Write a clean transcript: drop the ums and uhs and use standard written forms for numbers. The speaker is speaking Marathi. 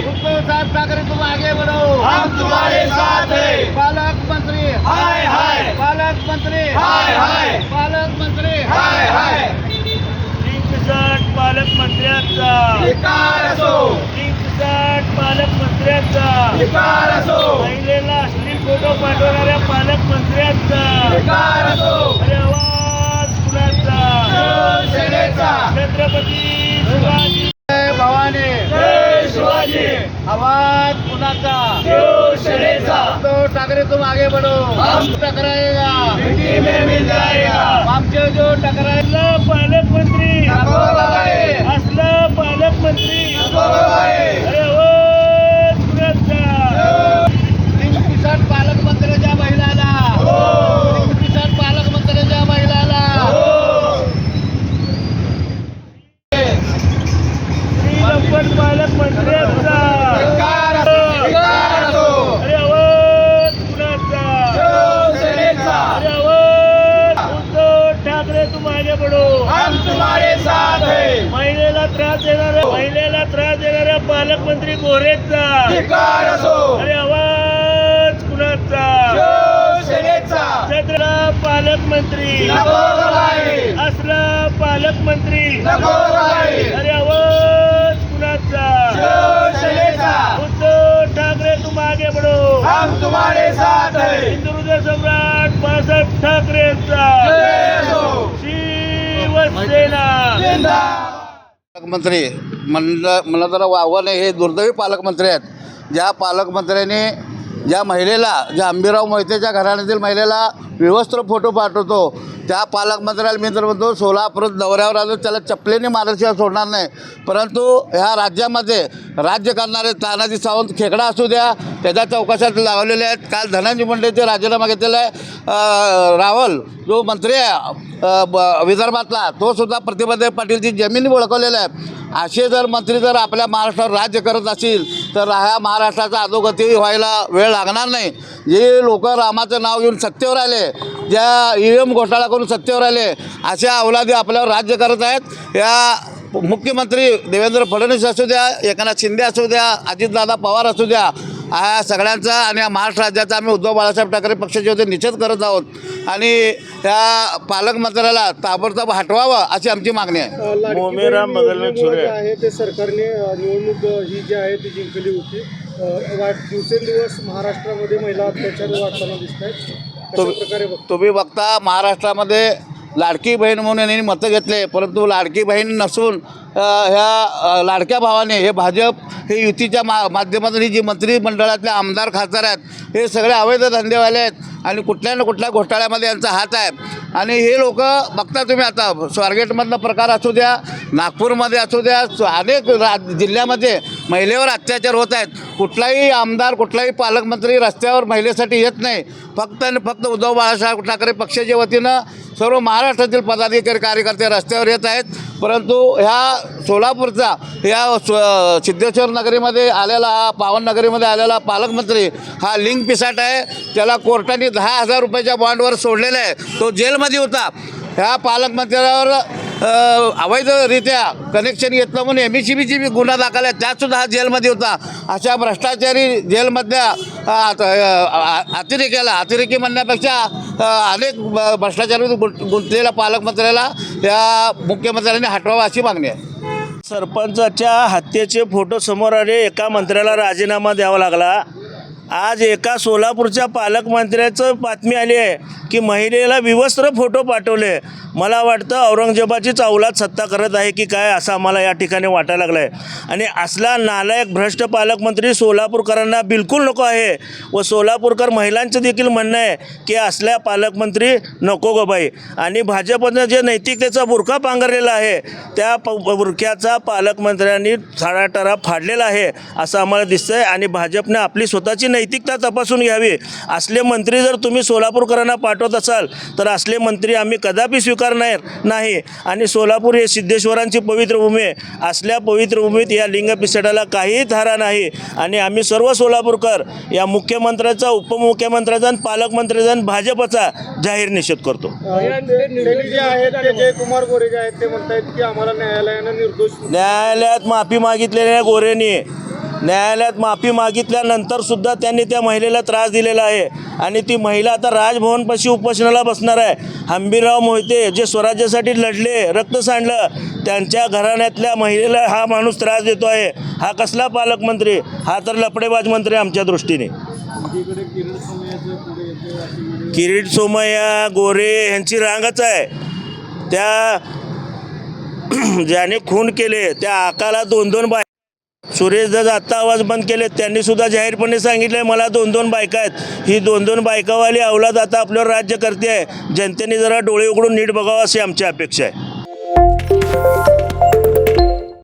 उद्धव साहब ठाकरे तुम आगे बढ़ो, हम तुम्हारे साथ हैं। पालक मंत्री हाय हाय पालक मंत्री हाय हाय पालक मंत्री हाय हाय पालक मंत्र्यांचा धिक्कार असो, पालक मंत्र्यांचा धिक्कार असो, महिलेला अश्लील फोटो पाठवणाऱ्या पालक मंत्र्यांचा धिक्कार असो, अरे आवाज कुणाचा? शिवसेनेचा छत्रपती शिवाजी जय भवानी, जय शिवाजी, आवाज कुणाचा? शिवसेनेचा उद्धव ठाकरे तुम आगे बढ़ो, हम टकराएगा, मिट्टी में मिल जाएगा, आमचे जो टकराएगा असलं पालकमंत्री नको बाबाळे, असलं पालकमंत्री नको बाबाळे, अरे आवाज कुणाचा? किसान पालक मंत्र्याच्या महिलाला, किसान पालक मंत्र्याच्या महिलाला श्रीलंकन पालक मंत्र्यांचा धिक्कार असो, धिक्कार असो, अरे आवाज कुणाचा? शिवसेनेचा अरे आवाज उद्धव ठाकरे तुम आगे बढ़ो. हम तुम्हारे साथ हैं. महिलेला त्रास देणाऱ्या पालकमंत्री गोरेचा धिक्कार असो, अरे आवाज कुणाचा? शिवसेनेचा छत्रला पालकमंत्री नको बाबाळे, असला पालकमंत्री नको बाबाळे, अरे आवाज कुणाचा? शिवसेनेचा उद्धव ठाकरे तुम आगे बढ़ो. हम तुम्हारे साथ हैं. हिंदुहृदय सम्राट बाळासाहेब ठाकरेंचा जय असो, शिवसेना. जिंदाबाद. पालकमंत्री मला जरा आव्हान आहे, हे दुर्दैवी पालकमंत्री आहेत. ज्या पालकमंत्र्यांनी ज्या महिलेला, ज्या अंबिराव मोहितेच्या घराण्यातील महिलेला विवस्त्र फोटो पाठवतो, त्या पालकमंत्र्याला मी तर म्हणतो सोलापूर दौऱ्यावर आलो त्याला चपलेने मारल्याशिवाय सोडणार नाही. परंतु ह्या राज्यामध्ये राज्य करणारे तानाजी सावंत खेकडा असू द्या, त्याच्या चौकशात लावलेले आहेत. काल धनंजय मुंडेचे राजीनामा घेतलेला आहे. रावल जो मंत्री आहे विदर्भातला, तो सुद्धा प्रतिभाताई पाटीलची जमीन ओळखलेला आहे. असे जर मंत्री जर आपल्या महाराष्ट्रावर राज्य करत असतील तर ह्या महाराष्ट्राचा अधोगती व्हायला वेळ लागणार नाही. जे लोक रामाचं नाव घेऊन सत्तेवर आले, ज्या EVM घोटाळा करून सत्तेवर आले, अशा अवलादी आपल्यावर राज्य करत आहेत. या मुख्यमंत्री देवेंद्र फडणवीस असू द्या, एकनाथ शिंदे असू द्या, अजितदादा पवार असू द्या, ह्या सगळ्यांचा आणि या महाराष्ट्र राज्याचा आम्ही उद्धव बाळासाहेब ठाकरे पक्षाचे होते निषेध करत आहोत आणि त्या पालकमंत्र्याला ताबडतोब हटवावं अशी आमची मागणी आहे. मोमेरा बगल जे आहे ते सरकारने निवडणूक ही जी आहे ती जिंकली होती. दिवसेंदिवस महाराष्ट्रामध्ये महिला अत्याचार वाढताना दिसत आहेत. कशा प्रकारे बघता? तुम्ही बघता महाराष्ट्रामध्ये लाडकी बहीण म्हणून यांनी मतं घेतले, परंतु लाडकी बहीण नसून ह्या लाडक्या भावाने हे भाजप हे युतीच्या माध्यमातून ही जी मंत्रिमंडळातले आमदार खासदार आहेत हे सगळे अवैध धंदेवाले आहेत आणि कुठल्या ना कुठल्या घोटाळ्यामध्ये यांचा हात आहे. आणि हे लोक बघता तुम्ही आता स्वारगेटमधला प्रकार असू द्या, नागपूरमध्ये असू द्या, अनेक जिल्ह्यामध्ये महिलेवर अत्याचार होत आहेत. कुठलाही आमदार, कुठलाही पालकमंत्री रस्त्यावर महिलेसाठी येत नाही. फक्त आणि फक्त उद्धव बाळासाहेब ठाकरे पक्षाच्या वतीनं सर्व महाराष्ट्रातील पदाधिकारी कार्यकर्ते रस्त्यावर येत आहेत. परंतु ह्या सोलापूरचा ह्या सिद्धेश्वर नगरीमध्ये आलेला, हा पावननगरीमध्ये आलेला पालकमंत्री हा लिंक पिसाट आहे. त्याला कोर्टाने 10,000 रुपयाच्या बॉन्डवर सोडलेला आहे. तो जेलमध्ये होता. ह्या पालकमंत्र्यावर अवैधरित्या कनेक्शन घेतलं म्हणून MECBची बी गुन्हा दाखल आहे, त्यातसुद्धा हा जेलमध्ये होता. अशा भ्रष्टाचारी जेलमधल्या अतिरेकी म्हणण्यापेक्षा अनेक भ्रष्टाचारामध्ये गुंतलेल्या पालकमंत्र्याला या मुख्यमंत्र्यांनी हटवावं अशी मागणी आहे. सरपंचाच्या हत्येचे फोटो समोर आले, एका मंत्र्याला राजीनामा द्यावा लागला. आज एका सोलापूरच्या पालकमंत्र्याचं बातमी आली आहे की महिलेला विवस्त्र फोटो पाठवले. मला वाटतं औरंगजेबाचीच अवलाद सत्ता करत आहे की काय असं आम्हाला या ठिकाणी वाटायला लागलं आहे. आणि असला नालायक भ्रष्ट पालकमंत्री सोलापूरकरांना बिलकुल नको आहे. व सोलापूरकर महिलांचं देखील म्हणणं आहे की असल्या पालकमंत्री नको गो बाई. आणि भाजपनं जे नैतिकतेचा बुरखा पांघरलेला आहे त्या बुरख्याचा पालकमंत्र्यांनी साडाटारा फाडलेला आहे असं आम्हाला दिसतं आहे. आणि भाजपने आपली स्वतःची नैतिकता तपासून घ्यावी. असले मंत्री जर तुम्ही सोलापूरकरांना पाठवत असाल तर असले मंत्री आम्ही कदापि स्वीकारणार नाही. आणि सोलापूर हे सिद्धेश्वरांची पवित्र भूमी आहे. असल्या पवित्र भूमीत या लिंग पिसटाला काहीही थारा नाही. आणि आम्ही सर्व सोलापूरकर या मुख्यमंत्र्याचा, उपमुख्यमंत्र्याचा आणि पालकमंत्र्याचा आणि भाजपचा जाहीर निषेध करतो. जे आहेत ते जयकुमार गोरे जे आहेत ते म्हणतायत की आम्हाला न्यायालयानं निर्दोष न्यायालयात माफी मागितलेल्या गोरेंनी न्यायालयात माफी मागितल्यानंतर सुद्धा त्यांनी त्या महिलेला त्रास दिलेला आहे आणि ती महिला आता राजभवनपाशी उपोषणाला बसणार आहे. हंबीरराव मोहिते जे स्वराज्यासाठी लढले, रक्त सांडलं, त्यांच्या घराण्यातल्या महिलेला हा माणूस त्रास देतो आहे. हा कसला पालकमंत्री? हा तर लफडेबाज मंत्री आमच्या दृष्टीने. किरीट सोमय्या, गोरे यांची रांगच आहे. त्या ज्याने खून केले त्या आकाला 2-2 बायका. सुरेश दत्त आत्ता आवाज बंद केले, त्यांनी सुद्धा जाहीरपणे सांगितले मला 2-2 बायका आहेत. ही 2-2 बायकावाली अवलाद आता आपल्यावर राज्य करते आहे. जनतेने जरा डोळे उघडून नीट बघावं अशी आमची अपेक्षा आहे.